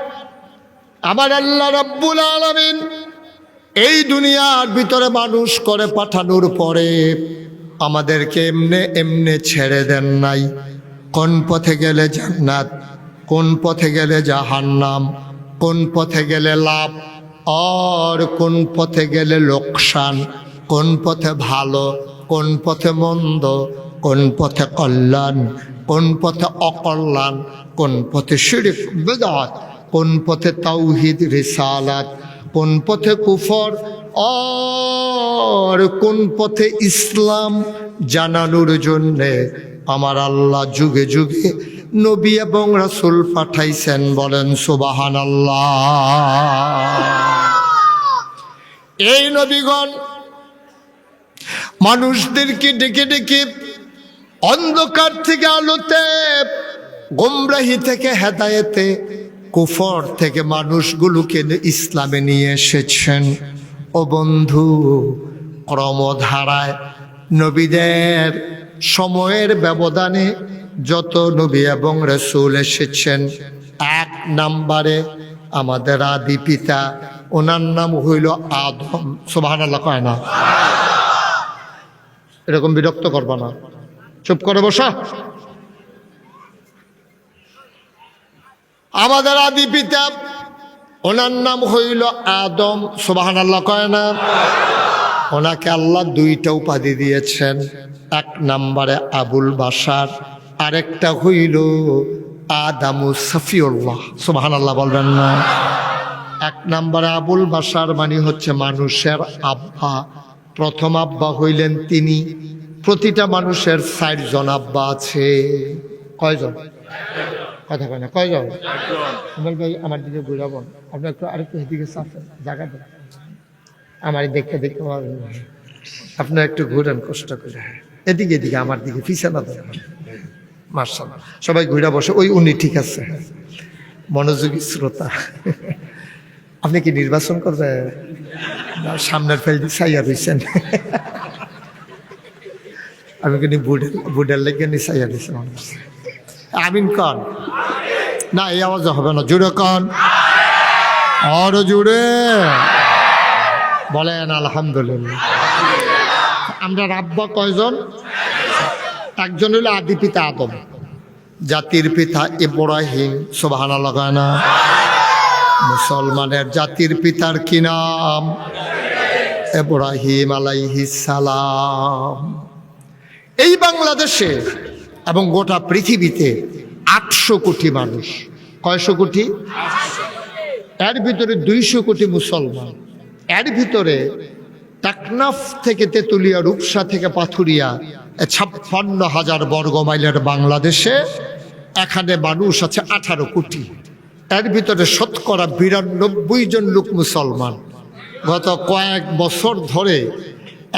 আমার আল্লাহ রাব্বুল আলামিন এই দুনিয়ার ভিতরে মানুষ করে পাঠানোর পরে আমাদেরকে এমনে এমনে ছেড়ে দেন নাই। কোন পথে গেলে জান্নাত, কোন পথে গেলে জাহান্নাম, কোন পথে গেলে লাভ আর কোন পথে গেলে লোকসান, কোন পথে ভালো, কোন পথে মন্দ, কোন পথে কল্যাণ, কোন পথে অকল্যাণ, কোন পথে শিরক বিদআত, কোন পথে তাওহীদ রিসালাত, কোন পথে কুফর আর কোন পথে ইসলাম জানানোর জন্যে আমার আল্লাহ যুগে যুগে নবী এবং রাসূল পাঠাইছেন। বলেন সুবহানাল্লাহ। এই নবীগণ মানুষদেরকে ডেকে ডেকে অন্ধকার থেকে আলোতে, গোমরাহি থেকে হেদায়েতে, কুফর থেকে মানুষগুলোকে ইসলামে নিয়ে এসেছেন। ও বন্ধু, ক্রমধারায় নবীদের সময়ের ব্যবধানে যত নবী এবং রাসূল এসেছেন, এক নম্বরে আমাদের আদি পিতা, ওনার নাম হইল আদম। সুবহানাল্লাহ কয় না? এরকম বিরক্ত করবা না, চুপ করে বসা। আমাদের আদি পিতা, ওনার নাম হইল আদম। সুবহানাল্লাহ কয় না? ওনাকে আল্লাহ দুইটা উপাধি দিয়েছেন। এক নম্বরে আবুল বাশার, আরেকটা হইল আদামু সফিউল্লাহ। সুবহানাল্লাহ বলবেন না? এক নম্বরে আবুল বাশার মানে হচ্ছে মানুষের আব্বা। প্রথম আব্বা হইলেন তিনি। প্রতিটা মানুষের 4 জন আব্বা আছে। কয়জন? কথা কয় না, কয়জন? ভাই আমার দিকে ঘুরাবন, আপনার একটু আরেকটু এদিকে চাপেন, জায়গা দেন, আমার দেখতে দেখতে আপনার একটু ঘুরেন কষ্ট করে, এদিকে এদিকে আমার দিকে, পিছানা দেন। মাশাআল্লাহ, সবাই ঘুরা বসে। ওই উনি ঠিক আছে, মনোযোগী শ্রোতা। আপনি কি নির্বাচন করবেন? সামনের ফেল চাইয়া রয়েছেন। আমি কিন্তু বুডের লেগে নি চাইয়া দিয়েছেন। আমিন কন না, এই আওয়াজ হবে না, জুড়ে কন, আরো জুড়ে বলেন আলহামদুলিল্লাহ। আমরা আব্বা কয়জন? একজন হইল আদি পিতা আদম, জাতির পিতা ইব্রাহিম। সুবহানাল্লাহ কয় না? মুসলমানের জাতির পিতার কি নাম? ইব্রাহিম আলাইহিস সালাম। এই বাংলাদেশে এবং গোটা পৃথিবীতে 800 কোটি মানুষ। কয়শো কোটি? এর ভিতরে 200 কোটি মুসলমান। এর ভিতরে টাকনাফ থেকে তেতুলিয়া, রূপসা থেকে পাথুরিয়া, 56,000 বর্গ মাইলের বাংলাদেশে এখানে মানুষ আছে 18 কোটি। এর ভিতরে শতকরা 92 জন লোক মুসলমান। গত কয়েক বছর ধরে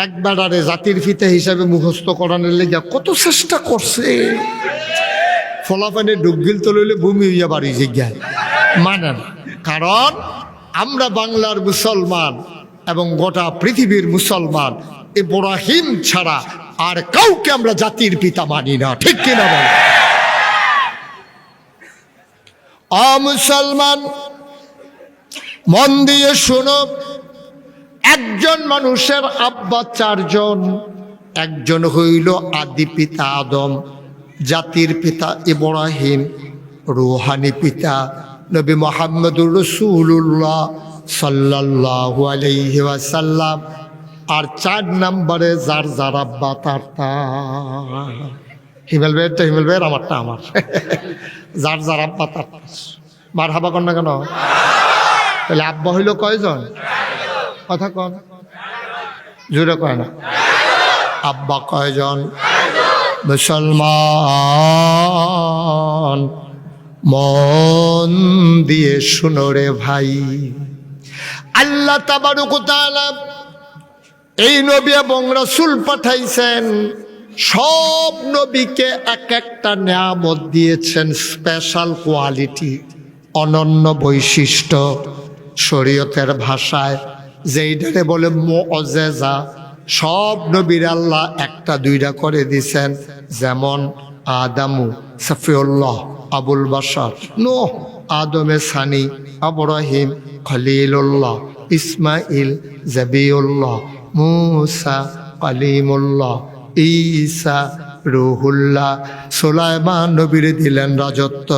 একবারে জাতির পিতা হিসাবে মুখস্থ করানোর লেগে কত চেষ্টা করছে। ফলাফানে ডুবগিল তো লইলে ভূমি হইয়া বাড়ি জিজ্ঞায় মানেন। কারণ আমরা বাংলার মুসলমান এবং গোটা পৃথিবীর মুসলমান ইব্রাহিম ছাড়া আর কাউকে আমরা জাতির পিতা মানি না। ঠিক কিনা বল? মুসলমান মন দিয়ে শোনো, একজন মানুষের আব্বা 4 জন। একজন হইল আদি পিতা আদম, জাতির পিতা ইব্রাহিম, রুহানি পিতা নবী মুহাম্মদুর রাসূলুল্লাহ সাল্লাল্লাহু আলাইহি ওয়াসাল্লাম। আর 4 নম্বরে যার যার আব্বা তার। হিমেল ভাইয়েরটা হিমেল ভাইয়ের, আমারটা আমার। যার যার আব্বা তার মার হাবা কর না কেন? তাহলে আব্বা হইল কয়জন? কথা কন, জোরে কয় না। আব্বা কয়জন? মুসলমান মন দিয়ে শুনো রে ভাই, আল্লাহ তাবারক ওয়া তাআলা এই নবী এবং রাসূল পাঠাইছেন। সব নবীকে এক একটা নিয়ামত দিয়েছেন, স্পেশাল কোয়ালিটি, অনন্য বৈশিষ্ট্য। শরীয়তের ভাষায় যেইটারে বলে মুআজ্জিজা, সব নবীর আল্লাহ একটা দুইটা করে দিছেন। যেমন আদামু সফিউল্লাহ আবুল বাশার, নূহ আদমে সানি, ইব্রাহিম খলিলুল্লাহ, ইসমাইল জবিউল্লাহ, মূসা কালিমুল্লাহ, ঈসা রুহুল্লাহ। সুলাইমান নবীরে দিলেন রাজত্ব,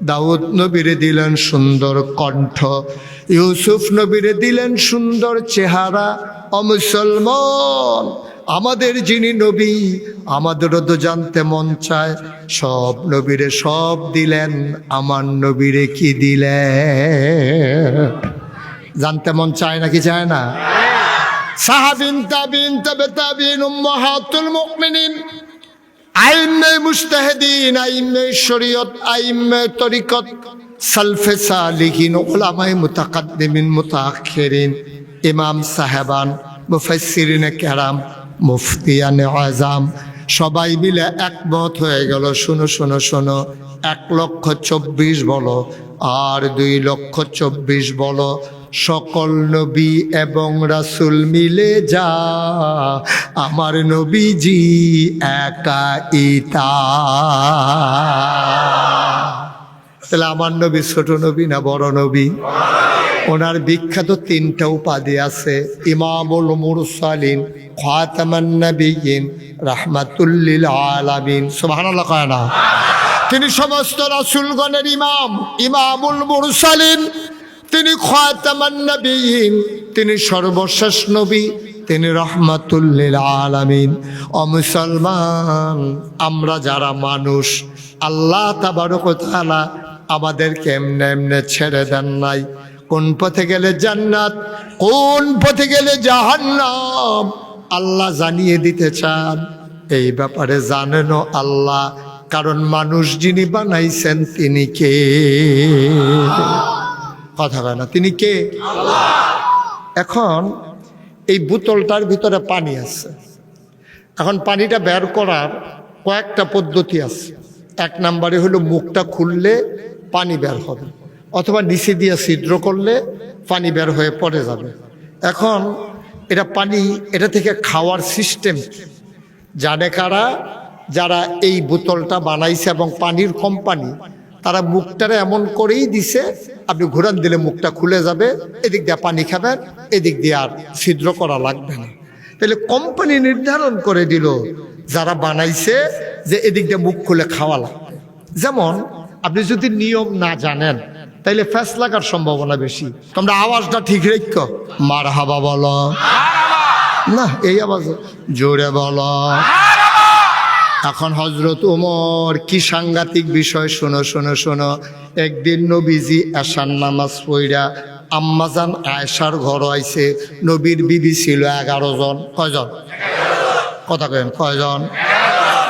দাউদ নবীরে দিলেন সুন্দর কণ্ঠ, ইউসুফ নবীরে দিলেন সুন্দর চেহারা। ও মুসলমান, আমাদের যিনি নবী, আমাদেরও তো জানতে মন চায়, সব নবীরে সব দিলেন, আমার নবীরে কি দিলেন? জানতে মন চায় নাকি চায় না? সাহাবিন, তাবিন, তাবে তাবিন, উম্মাহাতুল মুমিনিন, আইম্মে মুজতাহিদিন, আইম্মে শরীয়ত, আইম্মে তরিকত, সালফে সালিহিন, উলামায়ে মুতাকাদ্দিমিন মুতাআখিরিন, ইমাম সাহেবান, মুফাসসিরিনে কেরাম, মুফতিয়ানে আযম, সবাই মিলে একমত হয়ে গেল। শোনো শোনো শোনো, 1,24,000 বলো আর 2,24,000 বলো, সকল নবী এবং রাসূল মিলে যা আমার নবীজি একা ইতা। তাহলে আমার নবী ছোট নবী না বড় নবী? ওনার বিখ্যাত 3টা উপাধি আছে, ইমামুল মুরসালিন, খাতামান নবিয়্যিন, রাহমাতুল লিল আলামিন। সুবহানাল্লাহ কয় না? তিনি সমস্ত রাসূলগণের ইমাম, ইমামুল মুরসালিন, তিনি খাতামান নবিয়্যিন, তিনি সর্বশেষ নবী, তিনি রাহমাতুল লিল আলামিন। ও মুসলমান, আমরা যারা মানুষ, আল্লাহ তাবারক ওয়া তাআলা আমাদেরকে এমনে এমনে ছেড়ে দেন নাই। কোন পথে গেলে জান্নাত, কোন পথে গেলে জাহান্নাম আল্লাহ জানিয়ে দিতে চান। এই ব্যাপারে জানেনও আল্লাহ, কারণ মানুষ যিনি বানাইছেন তিনি কে? কথা কয় না, তিনি কে? এখন এই বোতলটার ভিতরে পানি আছে। এখন পানিটা বের করার কয়েকটা পদ্ধতি আছে। 1 নম্বরে হলো মুখটা খুললে পানি বের হবে, অথবা নিচে দিয়ে ছিদ্র করলে পানি বের হয়ে পড়ে যাবে। এখন এটা পানি, এটা থেকে খাওয়ার সিস্টেম জানে কারা? যারা এই বোতলটা বানাইছে এবং পানির কোম্পানি, তারা মুখটারে এমন করেই দিছে, আপনি ঘুরান দিলে মুখটা খুলে যাবে, এদিক দিয়ে পানি খাবেন, এদিক দিয়ে আর ছিদ্র করা লাগবে না। তাহলে কোম্পানি নির্ধারণ করে দিল যারা বানাইছে যে এদিক দিয়ে মুখ খুলে খাওয়া লাগবে। যেমন আপনি যদি নিয়ম না জানেন তাইলে ফ্যাস লাগার সম্ভাবনা বেশি। তোমরা আওয়াজটা ঠিক রেখো, মারহাবা বলো না, এই আওয়াজ জোরে বলো। এখন হযরত ওমর, কি সাংঘাতিক বিষয়, শোনো শোনো শোনো। একদিন নবীজি এশার নামাজ পড়া আম্মাজান আয়েশার ঘর আইছে। নবীর বিবি ছিল 11 জন। কয়জন? কথা কেন, কয়জন?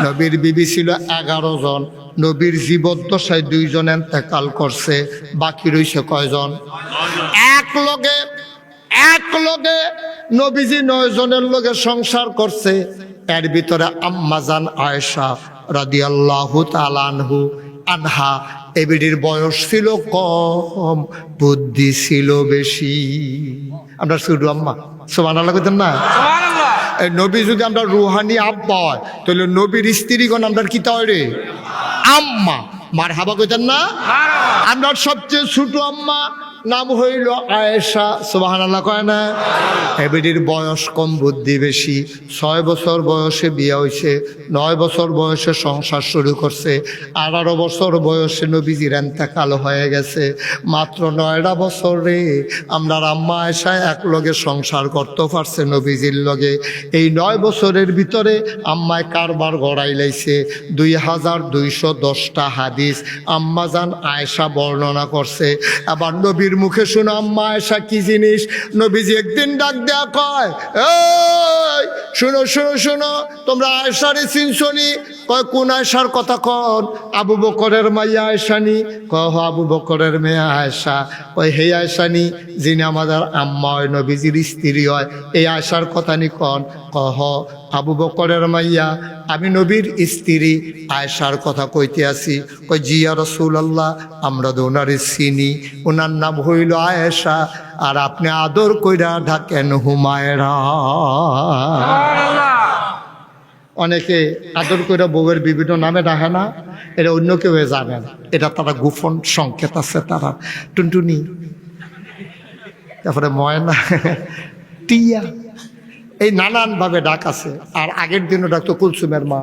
নবীর বিবি ছিল 11 জন। নবীর জীবদ্দশায় 2 জন ইন্তেকাল করছে, বাকি রইছে কয়জন? এক লগে নবীজি 9 জনের লগে সংসার করছে। এর ভিতরে আম্মাজান আয়েশা রাদিয়াল্লাহু তাআলা আনহা, এবিডির বয়স ছিল কম, বুদ্ধি ছিল বেশি। আমরা শুধু আম্মা সুবহানাল্লাহ কইতেন না? এই নবী যদি আমরা রুহানি আব্বা হয়, তাহলে নবীর স্ত্রীগণ আমরা কি তৈরি আম্মা। মারহাবা কইতেন না? আমরা সবচেয়ে ছোট আম্মা নাম হইল আয়েশা। সুবহানাল্লাহ কয় না? এবিডির বয়স কম, বুদ্ধি বেশি। 6 বছর বয়সে বিয়ে হয়েছে, 9 বছর বয়সে সংসার শুরু করছে, 18 বছর বয়সে নবীজির ইন্তেকাল হয়ে গেছে। মাত্র 9টা বছরে আমরা আম্মা আয়েশা এক লগে সংসার করতে পারছে নবীজির লগে। এই 9 বছরের ভিতরে আম্মায় কারবার গড়াই লাইছে। 2210টা হাদিস আম্মাজান আয়েশা বর্ণনা করছে। আবার নবীর মুখে শুনো আম্মা আয়েশা কি জিনিস। নবীজি একদিন ডাক দেয়া কয়, এই শুনো শুনো শুনো, তোমরা আয়েশারে চিনছনি? কয় কোন আয়েশার কথা কন? আবু বকরের মাইয়া আয়েশানি? কয় হ আবু বকরের মেয়ে আয়েশা। কয় হে আয়েশানি যিনি আমাদের আম্মা হয়, নবীজির স্ত্রী হয়, এই আয়েশার কথা নি কন? কয় হ আবু বকরের মাইয়া, আমি নবীর স্ত্রী আয়েশার কথা কইতে আছি। কয় জি ইয়া রাসূলুল্লাহ, আমরা তো ওনারে চিনি, ওনার নাম হইল আয়েশা, আর আপনি আদর কইরা ডাকেন হুমায়রা। অনেকে আদর কইরা বউয়ের বিভিন্ন নামে ডাকে না, এটা অন্য কেউ জানেন, এটা তারা গোপন সংকেত আছে। তারা টুনটুনি, তারপরে ময়না, টিয়া, এই নানানভাবে ডাক আছে। আর আগের দিনও ডাকতো কুলসুমের মা,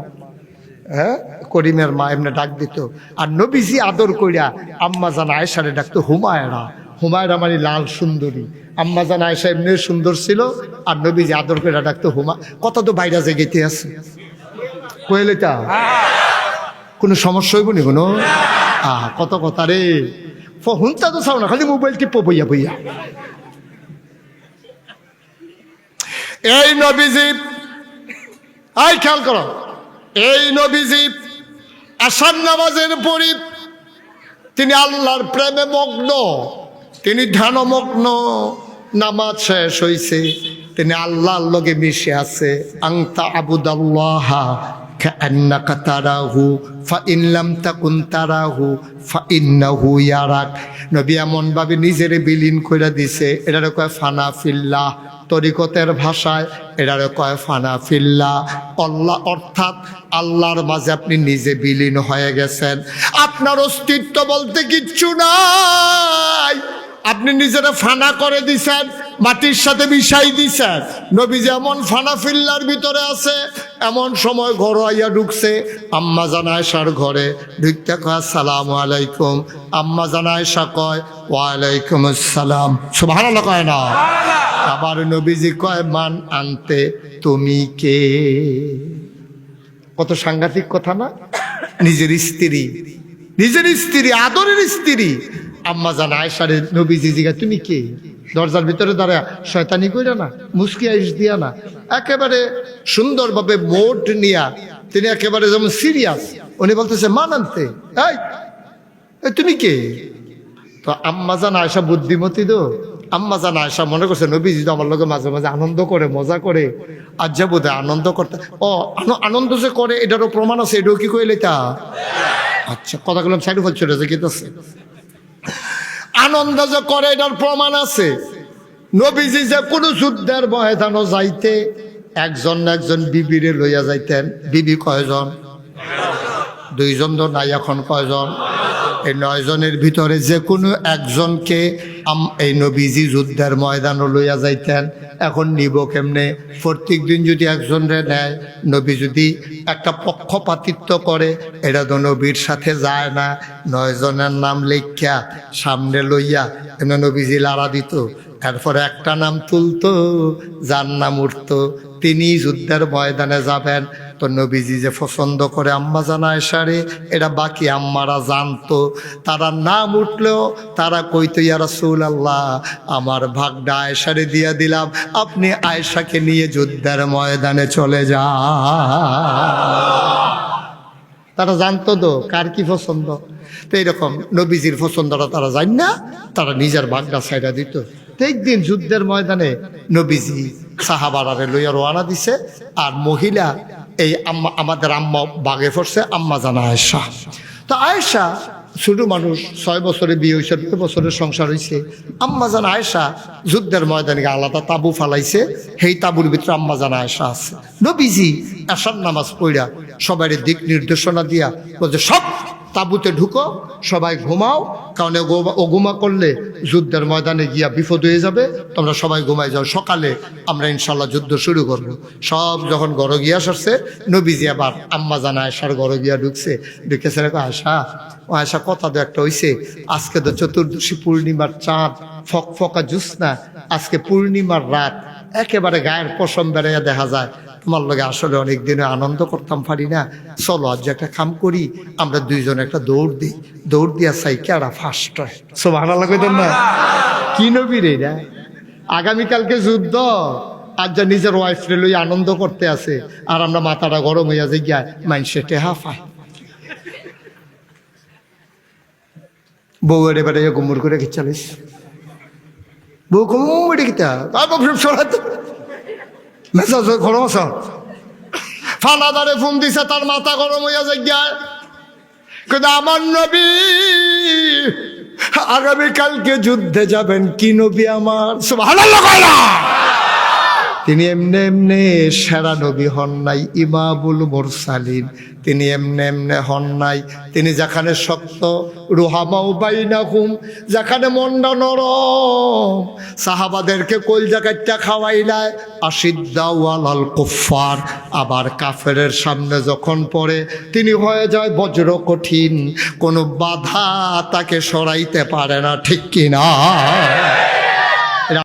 হ্যাঁ করিমের মা, এমনি ডাক দিত। আর নবীজি আদর কইরা আম্মাজান আয়েশারে ডাকতো হুমায়রা। হুমায়রা মানে লাল সুন্দরী। আম্মাজান আয়েশা এমনি সুন্দর ছিল, আর নবীজি আদর কইরা ডাকতো হুমা। কত তো বাইরে জেগেতে আছে কইলেটা, কোনো সমস্যা হইব নি কোনো? কত কথা রে, হুনতা তো চাও না, খালি মোবাইল টিপ বইয়া বইয়া। এই নবীজি, আই খেয়াল করো, এই নবীজি আশার নামাজের পরে তিনি আল্লাহর প্রেমে মগ্ন, তিনি ধ্যানমগ্ন। নামাজ শেষ হইছে, তিনি আল্লাহর লগে মিশে আছে। আনতা আবুদাল্লাহ কাআন্নাকা তারাহু ফাইন লাম তাকুন তারাহু ফাইন্নাহু ইয়ারাক। নবী এমন ভাবে নিজেরে বিলীন করে দিছে, এটারে কয় ফানা ফিল্লাহ। তরিকতের ভাষায় এটারে কয় ফানা ফিল্লাহ। আল্লাহ অর্থাৎ আল্লাহর মাঝে আপনি নিজে বিলীন হয়ে গেছেন, আপনার অস্তিত্ব বলতে কিচ্ছু নাই। আপনি নিজেরা ফানা করে দিছেন, মাটির সাথে মিশাই দিছেন। নবী যেমন ফানা ফিল্লার ভিতরে আছে, এমন সময় ঘর আইয়া ঢুকছে আম্মা জান আয়েশার ঘরে। ঢুকতে কয় আসসালামু আলাইকুম। আম্মা জান আয়েশা কয় ওয়ালাইকুম আসসালাম। সুবহানাল্লাহ কয় না? আবার নবীজি কয় মান আনতে, তুমি কে? কত সাংঘাতিক কথা না? নিজের স্ত্রী, নিজের স্ত্রী, আদরের স্ত্রী আম্মা জান আয়েশারে নবীজি জিজ্ঞাসা তুমি কে? দরজার ভিতরে দাঁড়া শয়তানি কইরা না, মুস্কি আইস দিয়া না, একেবারে সুন্দরভাবে মোট নিয়া তিনি একেবারে যেমন সিরিয়াস। উনি বলতেছে মান আনতে, এই তুমি কে? তো আম্মা জান আয়েশা বুদ্ধিমতী তো, আম্মা জান আয়েশা মনে করছে নবীজি তো আমার লগে মাঝে মাঝে আনন্দ করে, মজা করে, আজ যা বোধ আনন্দ করতে। আনন্দ যে করে এটারও প্রমাণ আছে, এটাও কি কইলে তা? আচ্ছা, কথাগুলো সাইড ফল চলে যায়, কেতেছে আনন্দ যে করে এটার প্রমাণ আছে। নবীজি যে কোনো যুদ্ধের ময়দানও যাইতে একজন না একজন বিবিরে লইয়া যাইতেন। বিবি কয়জন? 2 জন তো নাই এখন, কয়জন? এই 9 জনের ভিতরে যে কোনো একজনকে এই নবীজি যুদ্ধের ময়দানও লইয়া যাইতেন। এখন নিব কেমনে? প্রত্যেক দিন যদি একজনরে নেয়, নবী যদি একটা পক্ষপাতিত্ব করে, এটা তো নবীর সাথে যায় না। 9 জনের নাম লেখ্যা সামনে লইয়া এমনি নবীজি লাড়া দিত, এরপরে একটা নাম তুলতো, যার নাম উঠতো তিনি যুদ্ধের ময়দানে যাবেন। তো নবীজি যে পছন্দ করে আম্মা জান আয়েশারে, এটা বাকি আম্মারা জানতো। তারা নাম উঠলেও তারা কইতো ইয়া রাসূলুল্লাহ, আমার ভাগটা আয়েশারে দিয়া দিলাম, আপনি আয়েশাকে নিয়ে যুদ্ধের ময়দানে চলে যান। তারা জানতো তো কার কি পছন্দ। তো এইরকম নবীজির পছন্দটা তারা জান না, তারা নিজের ভাগটা ছাইড়া দিত। একদিন যুদ্ধের ময়দানে নবীজি সাহাবারারে লইয়া রওনা দিছে, আর মহিলা এই আমাদের আম্মা বাগে পড়ছে আম্মা জান আয়েশা। তো আয়েশা ছোট মানুষ, 6 বছরে বিয়ে হয়েছে, 2 বছরের সংসার হয়েছে। আম্মা জান আয়েশা যুদ্ধের ময়দানে আলাদা তাবু ফালাইছে, সেই তাবুর ভিতরে আম্মা জান আয়েশা আছে। নবীজি এশার নামাজ পড়া সবাই দিক নির্দেশনা দিয়া বলছে সব তাঁবুতে ঢুকো, সবাই ঘুমাও, কারণ ঘুমা করলে যুদ্ধের ময়দানে গিয়া বিপদ হয়ে যাবে। তোমরা সবাই ঘুমাই যাও, সকালে আমরা ইনশাল্লাহ যুদ্ধ শুরু করব। সব যখন ঘরে গিয়া সরছে, নবীজি আবার আম্মা জান আয়েশার ঘরে গিয়া ঢুকছে। ঢুকেছে রেখো আয়েশা, ও আয়েশা কথা তো একটা হইছে, আজকে তো চতুর্দশী পূর্ণিমার চাঁদ, ফকফকা জ্যোৎস্না, আজকে পূর্ণিমার রাত, একেবারে গায়ের পশম বেড়াইয়া দেখা যায়। তোমার লগে আসলে অনেক দিনে আনন্দ করতাম পারি না, চলো আজ একটা কাম করি, আমরা দুইজন একটা দৌড় দিই, দৌড় দিয়া চাই কেডা ফার্স্ট হয়। সুবহানাল্লাহ কইতেন না? কি নবী রে না, আগামীকালকে যুদ্ধ, আজ যা নিজের ওয়াইফরে লই আনন্দ করতে আছে, আর আমরা মাথাটা গরম হইয়া যাই গিয়া মাইনসে টেহা পায়। বউ এবারে গুমুর করে কি চালিস, বউ কুমুরে কিতা মেসাজ গরম আছে, ফানাদারে ফোন দিছে, তার মাথা গরম হইয়া যায় গিয়া, কিন্তু আমার নবী আগামীকালকে যুদ্ধে যাবেন। কি নবী আমার, সুবহানাল্লাহ কইলা। তিনি এমনে এমনে সেরা নবী হন নাই, ইমামুল মুরসালিন, তিনি এমনে এমনে হন নাই। তিনি যেখানে শক্ত, রুহামাউ বাইনাহুম, যেখানে মনটা নরম, সাহাবাদেরকে কলজা কাটটা খাওয়াইলায়, আশিদ্দাউ আলাল কুফার, আবার কাফেরের সামনে যখন পড়ে তিনি হয়ে যায় বজ্র কঠিন, কোনো বাধা তাকে সরাইতে পারে না, ঠিক কিনা?